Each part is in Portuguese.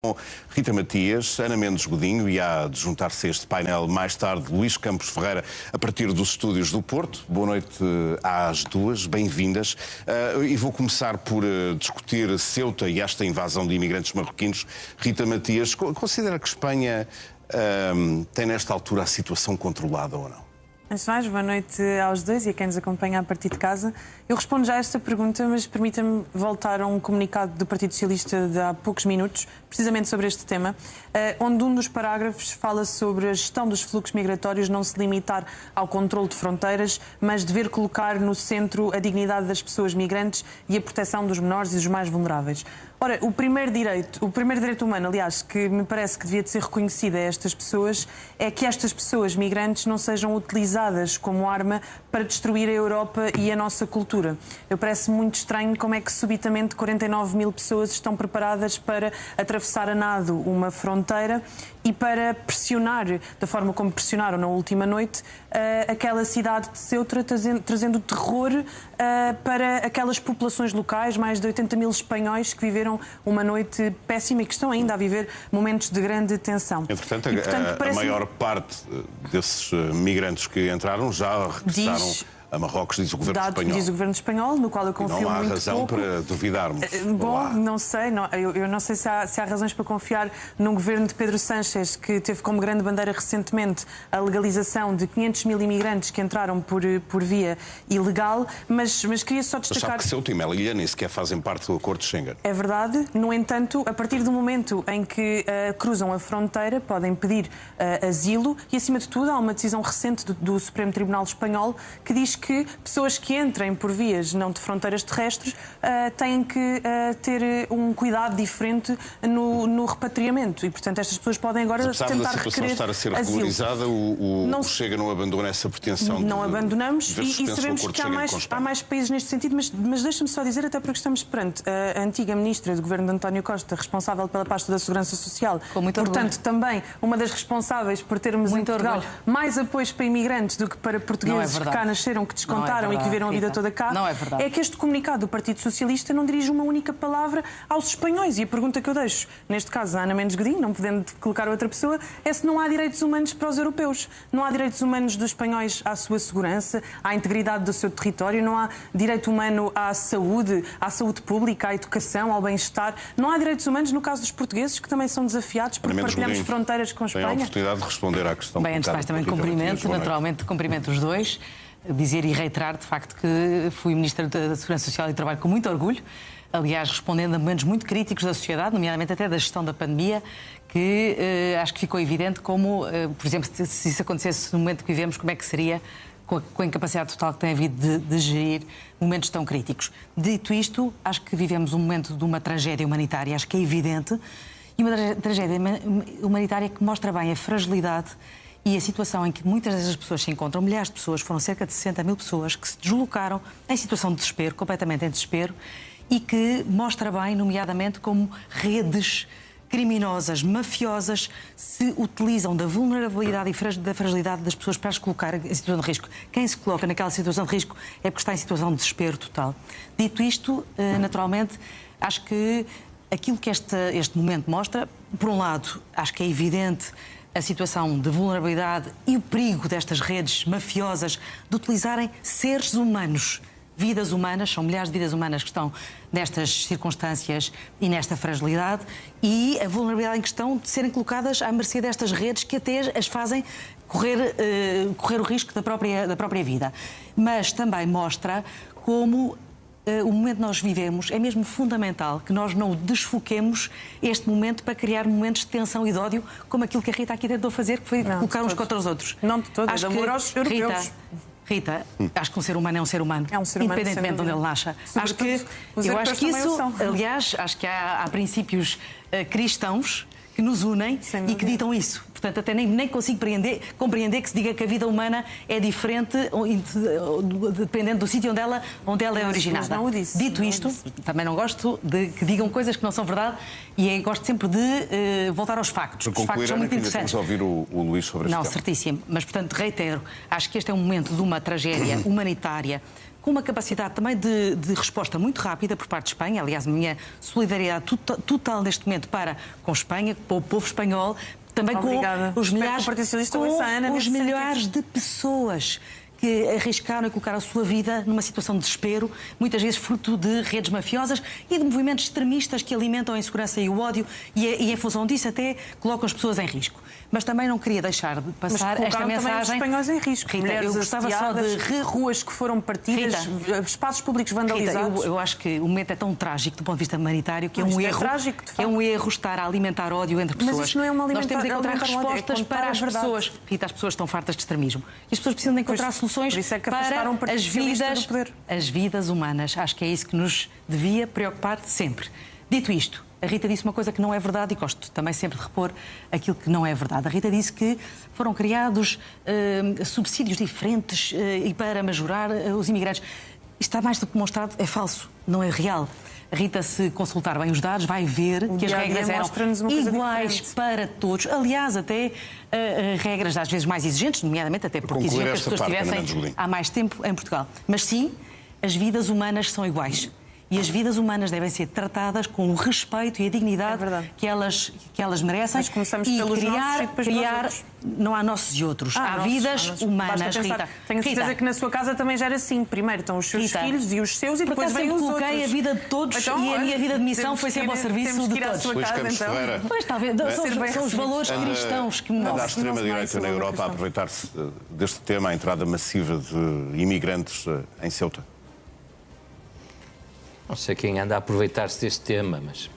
Com Rita Matias, Ana Mendes Godinho e há de juntar-se a este painel mais tarde Luís Campos Ferreira a partir dos estúdios do Porto. Boa noite às duas, bem-vindas. E vou começar por discutir Ceuta e esta invasão de imigrantes marroquinos. Rita Matias, considera que Espanha tem nesta altura a situação controlada ou não? Antes de mais, boa noite aos dois e a quem nos acompanha a partir de casa. Eu respondo já a esta pergunta, mas permita-me voltar a um comunicado do Partido Socialista de há poucos minutos, precisamente sobre este tema, onde um dos parágrafos fala sobre a gestão dos fluxos migratórios não se limitar ao controle de fronteiras, mas dever colocar no centro a dignidade das pessoas migrantes e a proteção dos menores e dos mais vulneráveis. Ora, o primeiro direito humano, aliás, que me parece que devia de ser reconhecido a estas pessoas, é que estas pessoas migrantes não sejam utilizadas como arma para destruir a Europa e a nossa cultura. Eu parece muito estranho como é que subitamente 49 mil pessoas estão preparadas para atravessar a nado uma fronteira e para pressionar, da forma como pressionaram na última noite, aquela cidade de Ceuta, trazendo terror para aquelas populações locais, mais de 80 mil espanhóis que viveram uma noite péssima e que estão ainda a viver momentos de grande tensão. Entretanto, a maior parte desses migrantes que entraram já regressaram a Marrocos, diz o Governo Espanhol. Diz o Governo Espanhol, no qual eu confio muito pouco. Não há razão para duvidarmos. Bom, não sei. Eu não sei se há razões para confiar num governo de Pedro Sánchez, que teve como grande bandeira recentemente a legalização de 500 mil imigrantes que entraram por via ilegal, mas queria só destacar... Mas sabe que Ceuta e Melilla nem sequer fazem parte do acordo de Schengen. É verdade. No entanto, a partir do momento em que cruzam a fronteira, podem pedir asilo e, acima de tudo, há uma decisão recente do Supremo Tribunal Espanhol que diz que pessoas que entrem por vias não de fronteiras terrestres têm que ter um cuidado diferente no repatriamento e, portanto, estas pessoas podem agora tentar requerer estar a ser regularizada, o Chega não abandona essa pretensão. Não abandonamos e sabemos que há mais países neste sentido, mas deixa-me só dizer, até porque estamos perante a antiga ministra do governo de António Costa, responsável pela pasta da Segurança Social, portanto, também uma das responsáveis por termos em Portugal mais apoios para imigrantes do que para portugueses que cá nasceram, que descontaram e que viveram a vida toda cá. Não é verdade. É que este comunicado do Partido Socialista não dirige uma única palavra aos espanhóis. E a pergunta que eu deixo, neste caso a Ana Mendes Godinho, não podendo colocar outra pessoa, é se não há direitos humanos para os europeus. Não há direitos humanos dos espanhóis à sua segurança, à integridade do seu território, não há direito humano à saúde pública, à educação, ao bem-estar. Não há direitos humanos no caso dos portugueses, que também são desafiados porque partilhamos fronteiras com a Espanha. Tem a oportunidade de responder à questão. Bem, antes de mais também naturalmente cumprimento os dois. Dizer e reiterar, de facto, que fui Ministra da Segurança Social e trabalho com muito orgulho, aliás, respondendo a momentos muito críticos da sociedade, nomeadamente até da gestão da pandemia, que acho que ficou evidente como, por exemplo, se isso acontecesse no momento que vivemos, como é que seria com a incapacidade total que tem havido de gerir momentos tão críticos. Dito isto, acho que vivemos um momento de uma tragédia humanitária, acho que é evidente, e uma tragédia humanitária que mostra bem a fragilidade e a situação em que muitas dessas pessoas se encontram. Milhares de pessoas, foram cerca de 60 mil pessoas que se deslocaram em situação de desespero, completamente em desespero, e que mostra bem, nomeadamente, como redes criminosas, mafiosas, se utilizam da vulnerabilidade e da fragilidade das pessoas para as colocar em situação de risco. Quem se coloca naquela situação de risco é porque está em situação de desespero total. Dito isto, naturalmente, acho que aquilo que este momento mostra, por um lado, acho que é evidente a situação de vulnerabilidade e o perigo destas redes mafiosas de utilizarem seres humanos, vidas humanas, são milhares de vidas humanas que estão nestas circunstâncias e nesta fragilidade, e a vulnerabilidade em questão de serem colocadas à mercê destas redes que até as fazem correr o risco da própria vida. Mas também mostra como o momento que nós vivemos é mesmo fundamental que nós não desfoquemos este momento para criar momentos de tensão e de ódio, como aquilo que a Rita aqui tentou fazer, que foi colocar uns contra os outros. Não de todos, amor aos europeus. Rita, acho que um ser humano é um ser humano, independentemente de onde ele nasce. Eu acho que isso, aliás, acho que há princípios cristãos que nos unem e que ditam isso. Portanto, até nem consigo compreender que se diga que a vida humana é diferente dependendo do sítio onde ela é originada. Não o disse. Dito isto, também não gosto de que digam coisas que não são verdade e gosto sempre de voltar aos factos. Os factos são muito interessantes. Vamos ouvir o Luís sobre este tema. Não, certíssimo. Mas, portanto, reitero, acho que este é um momento de uma tragédia humanitária com uma capacidade também de resposta muito rápida por parte de Espanha. Aliás, a minha solidariedade total neste momento para com Espanha, para o povo espanhol, também Obrigada. com os milhares de pessoas que arriscaram e colocaram a sua vida numa situação de desespero, muitas vezes fruto de redes mafiosas e de movimentos extremistas que alimentam a insegurança e o ódio e em função disso até colocam as pessoas em risco. Mas também não queria deixar de passar esta mensagem. Os espanhóis em risco. Rita, eu gostava só de ruas que foram partidas, Rita, espaços públicos vandalizados. Rita, eu acho que o momento é tão trágico do ponto de vista humanitário que é um erro. É um erro estar a alimentar ódio entre pessoas. Mas isto não é uma Nós temos de encontrar respostas para as pessoas. Rita, as pessoas estão fartas de extremismo. E as pessoas precisam de encontrar soluções para as vidas humanas. Acho que é isso que nos devia preocupar sempre. Dito isto, a Rita disse uma coisa que não é verdade e gosto também sempre de repor aquilo que não é verdade. A Rita disse que foram criados subsídios diferentes e para majorar os imigrantes. Isto está mais do que demonstrado, é falso, não é real. A Rita, se consultar bem os dados, vai ver que as regras eram iguais para todos. Aliás, até regras às vezes mais exigentes, nomeadamente até porque exigiam que as pessoas estivessem há mais tempo em Portugal. Mas sim, as vidas humanas são iguais. E as vidas humanas devem ser tratadas com o respeito e a dignidade que elas merecem. Mas começamos pelos nossos e depois criar, não há nossos e outros. Há vidas humanas, Rita. Tenho certeza que na sua casa também já era assim. Primeiro estão os seus filhos e os seus e depois vêm os outros. Coloquei a vida de todos então, e a minha vida de missão foi sempre ao serviço de todos. Pois, talvez, são os valores cristãos que me movem. A extrema-direita na Europa a aproveitar-se deste tema, a entrada massiva de imigrantes em Ceuta? Não sei quem anda a aproveitar-se deste tema, mas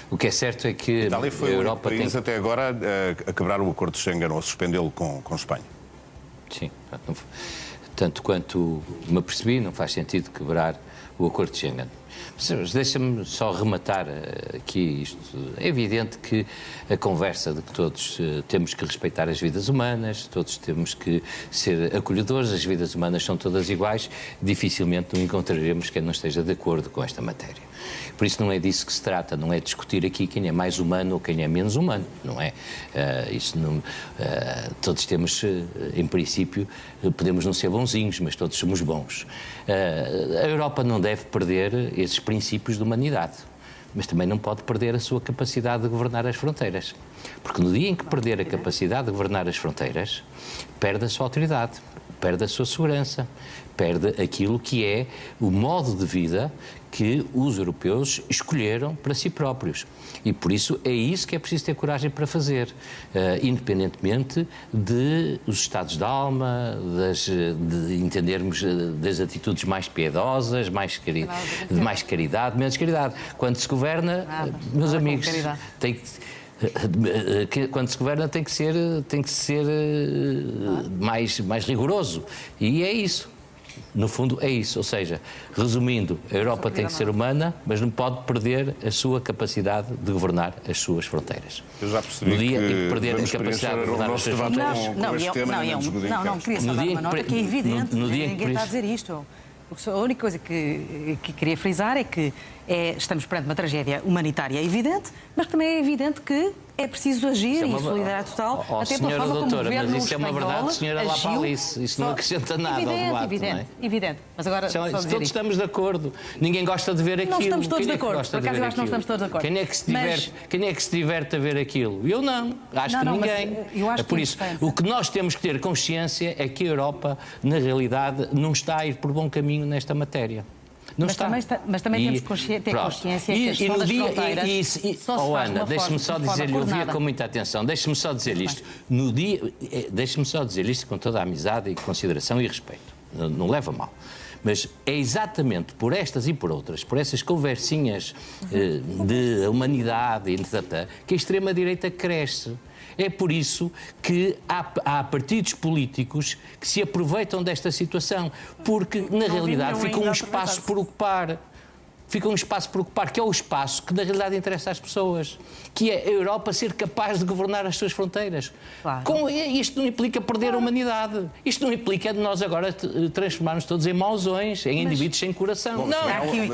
o que é certo é que a Europa tem... até agora a quebrar o acordo de Schengen ou a suspendê-lo com Espanha. Sim, tanto quanto me apercebi, não faz sentido quebrar o acordo de Schengen. Mas deixa-me só rematar aqui isto. É evidente que a conversa de que todos temos que respeitar as vidas humanas, todos temos que ser acolhedores, as vidas humanas são todas iguais, dificilmente não encontraremos quem não esteja de acordo com esta matéria. Por isso não é disso que se trata, não é discutir aqui quem é mais humano ou quem é menos humano, não é? Todos temos, em princípio, podemos não ser bonzinhos, mas todos somos bons. A Europa não deve perder esses princípios de humanidade, mas também não pode perder a sua capacidade de governar as fronteiras. Porque no dia em que perder a capacidade de governar as fronteiras, perde a sua autoridade, perde a sua segurança, perde aquilo que é o modo de vida que os europeus escolheram para si próprios. E por isso é isso que é preciso ter coragem para fazer, independentemente de os estados de alma, de entendermos das atitudes mais piedosas, de mais caridade, menos caridade. Quando se governa, meus amigos, quando se governa tem que ser mais rigoroso. E é isso. No fundo é isso, ou seja, resumindo, a Europa tem que ser humana, mas não pode perder a sua capacidade de governar as suas fronteiras. Eu já percebi no dia em que perder a capacidade de governar as suas fronteiras... Não, queria só dar uma nota que é evidente, ninguém está a dizer isto. A única coisa que queria frisar é que estamos perante uma tragédia humanitária evidente, mas também é evidente que é preciso agir e solidariedade total, até pela forma como o governo mas isso é uma verdade, senhora lá para Alice, isso não acrescenta nada ao debate, evidente. Mas agora, todos estamos de acordo, ninguém gosta de ver aquilo. Não estamos todos de acordo, por acaso eu acho que não estamos todos de acordo. Quem é que se diverte a ver aquilo? Eu não, acho que ninguém. É por isso, o que nós temos que ter consciência é que a Europa, na realidade, não está a ir por bom caminho nesta matéria. Mas também temos que ter consciência que a questão das fronteiras só se faz Ana, deixe-me só dizer-lhe, eu ouvia com muita atenção, deixe-me só dizer isto. Deixe-me só dizer isto com toda a amizade e consideração e respeito. Não leva a mal. Mas é exatamente por estas e por outras, por essas conversinhas de humanidade, que a extrema-direita cresce. É por isso que há partidos políticos que se aproveitam desta situação, porque, na realidade, fica um espaço por ocupar. fica um espaço por ocupar, que é o espaço que na realidade interessa às pessoas, que é a Europa ser capaz de governar as suas fronteiras. Claro. Isto não implica perder a humanidade. Isto não implica de nós agora transformarmos todos em mausões, em indivíduos sem coração. Bom, não,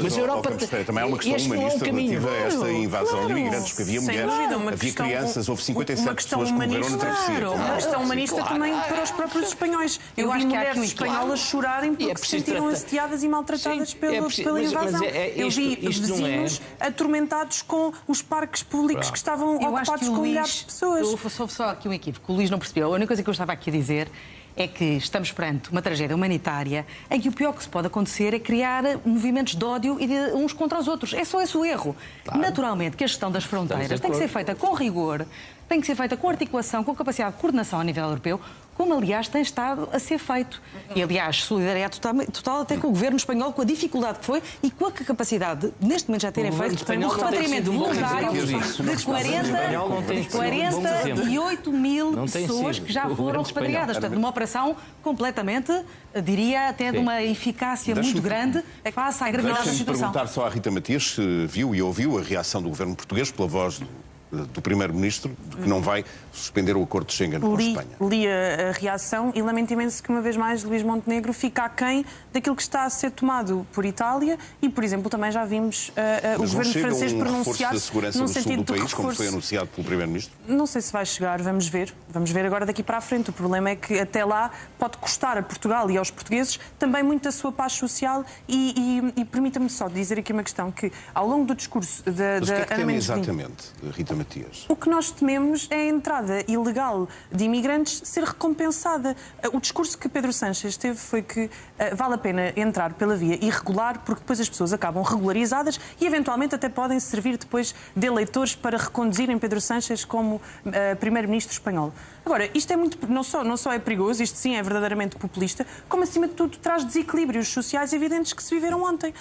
mas a Europa... também há uma questão humanista relativa a esta invasão de imigrantes, porque havia mulheres, havia crianças, houve 57 pessoas que morreram na travessia. Uma questão humanista também para os próprios espanhóis. Eu vi mulheres espanholas chorarem porque se sentiram assediadas e maltratadas pela invasão. Eu vi vizinhos atormentados com os parques públicos que estavam ocupados com milhares de pessoas. Houve só aqui um equívoco. O Luís não percebeu. A única coisa que eu estava aqui a dizer é que estamos perante uma tragédia humanitária em que o pior que se pode acontecer é criar movimentos de ódio e de uns contra os outros. É só esse o erro. Claro. Naturalmente que a gestão das fronteiras tem que ser feita com rigor, tem que ser feita com articulação, com capacidade de coordenação a nível europeu, como aliás tem estado a ser feito. E aliás, solidariedade total até com o governo espanhol, com a dificuldade que foi e com a capacidade de, neste momento, já terem feito um repatriamento voluntário de 48 mil pessoas que já foram repatriadas. Portanto, uma operação completamente, diria, até de uma eficácia muito grande face à gravidade da situação. Deixa-me perguntar só à Rita Matias se viu e ouviu a reação do governo português pela voz do Primeiro-Ministro, de que não vai suspender o acordo de Schengen com a Espanha. Li a reação e lamento imenso que, uma vez mais, Luís Montenegro fica aquém daquilo que está a ser tomado por Itália e, por exemplo, também já vimos o governo francês pronunciar-se no sentido do país, como foi anunciado pelo Primeiro-Ministro? Não sei se vai chegar, vamos ver. Vamos ver agora daqui para a frente. O problema é que até lá pode custar a Portugal e aos portugueses também muito da sua paz social e permita-me só dizer aqui uma questão, que ao longo do discurso da Mas o que é que Ana tem Mendes exatamente, Rita Matias? O que nós tememos é a entrada ilegal de imigrantes ser recompensada. O discurso que Pedro Sánchez teve foi que vale a pena entrar pela via irregular, porque depois as pessoas acabam regularizadas e eventualmente até podem servir depois de eleitores para reconduzirem Pedro Sánchez como primeiro-ministro espanhol. Agora, isto é muito, não só é perigoso, isto sim é verdadeiramente populista, como acima de tudo traz desequilíbrios sociais evidentes que se viveram ontem.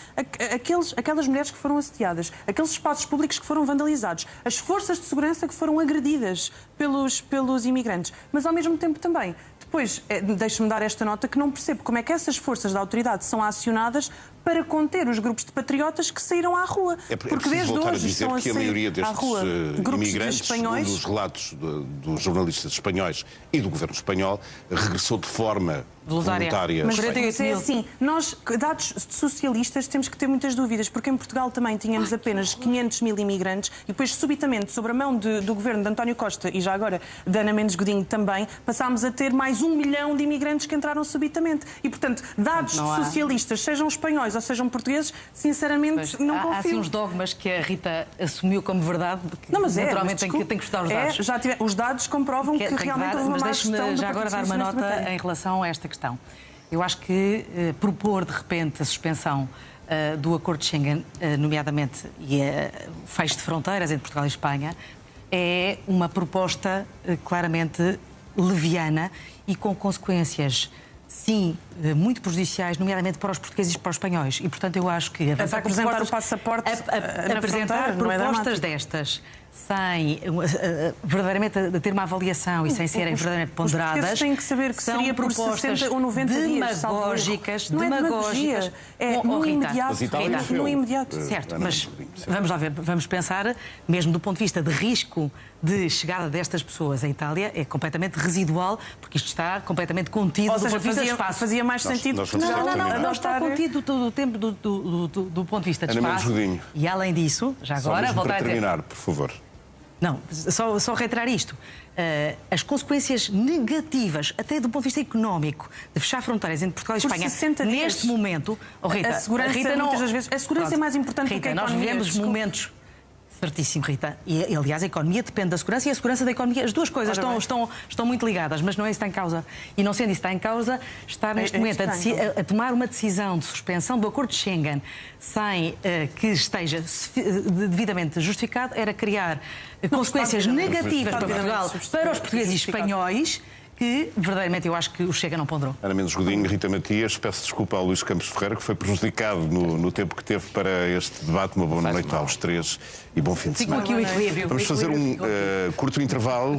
Aquelas mulheres que foram assediadas, aqueles espaços públicos que foram vandalizados, as forças de segurança que foram agredidas pelos imigrantes. Mas ao mesmo tempo também, depois, deixe-me dar esta nota, que não percebo como é que essas forças da autoridade são acionadas para conter os grupos de patriotas que saíram à rua. Porque desde hoje estão a sair à rua grupos imigrantes, espanhóis. Um dos relatos dos jornalistas espanhóis e do governo espanhol, regressou de forma voluntária. Mas é assim, nós, dados socialistas, temos que ter muitas dúvidas, porque em Portugal também tínhamos apenas 500 mil imigrantes e depois, subitamente, sobre a mão do governo de António Costa e já agora de Ana Mendes Godinho também, passámos a ter mais 1 milhão de imigrantes que entraram subitamente. E, portanto, dados socialistas, sejam espanhóis ou sejam portugueses, sinceramente, não confio. Há assim uns dogmas que a Rita assumiu como verdade, que naturalmente tem que estudar os dados. Os dados comprovam que realmente houve uma má gestão. Mas deixe-me já agora dar uma nota em relação a esta questão. Eu acho que propor de repente a suspensão do acordo de Schengen, nomeadamente o fecho de fronteiras entre Portugal e Espanha, é uma proposta claramente leviana e com consequências, sim, muito prejudiciais, nomeadamente para os portugueses e para os espanhóis. E, portanto, eu acho que apresentar o passaporte apresentar propostas destas sem verdadeiramente ter uma avaliação e sem serem verdadeiramente ponderadas, os têm que saber que são seria por propostas 60 ou 90 demagógicas, não é demagogia, é no imediato. Certo, mas vamos lá ver, vamos pensar, mesmo do ponto de vista de risco de chegada destas pessoas à Itália, é completamente residual, porque isto está completamente contido do ponto de vista de espaço. Fazia mais sentido. Não está contido todo o tempo do ponto de vista de espaço. E além disso, já agora, voltar a terminar, por favor. Não, só reiterar isto. As consequências negativas, até do ponto de vista económico, de fechar fronteiras entre Portugal e Espanha, neste momento... Rita, a segurança, muitas das vezes, a segurança é mais importante do que a economia. Nós vivemos momentos... Certíssimo, Rita. E, aliás, a economia depende da segurança e a segurança da economia. As duas coisas estão muito ligadas, mas não é isso que está em causa. E não sendo isso que está em causa, está neste momento a tomar uma decisão de suspensão do acordo de Schengen sem que esteja devidamente justificado, era criar consequências negativas para Portugal, para os portugueses e espanhóis, que verdadeiramente eu acho que o Chega não ponderou. Ana Mendes Godinho, Rita Matias, peço desculpa ao Luís Campos Ferreira, que foi prejudicado no tempo que teve para este debate. Uma boa noite aos três e bom fim de semana. Aqui o equilíbrio. Vamos fazer um curto intervalo.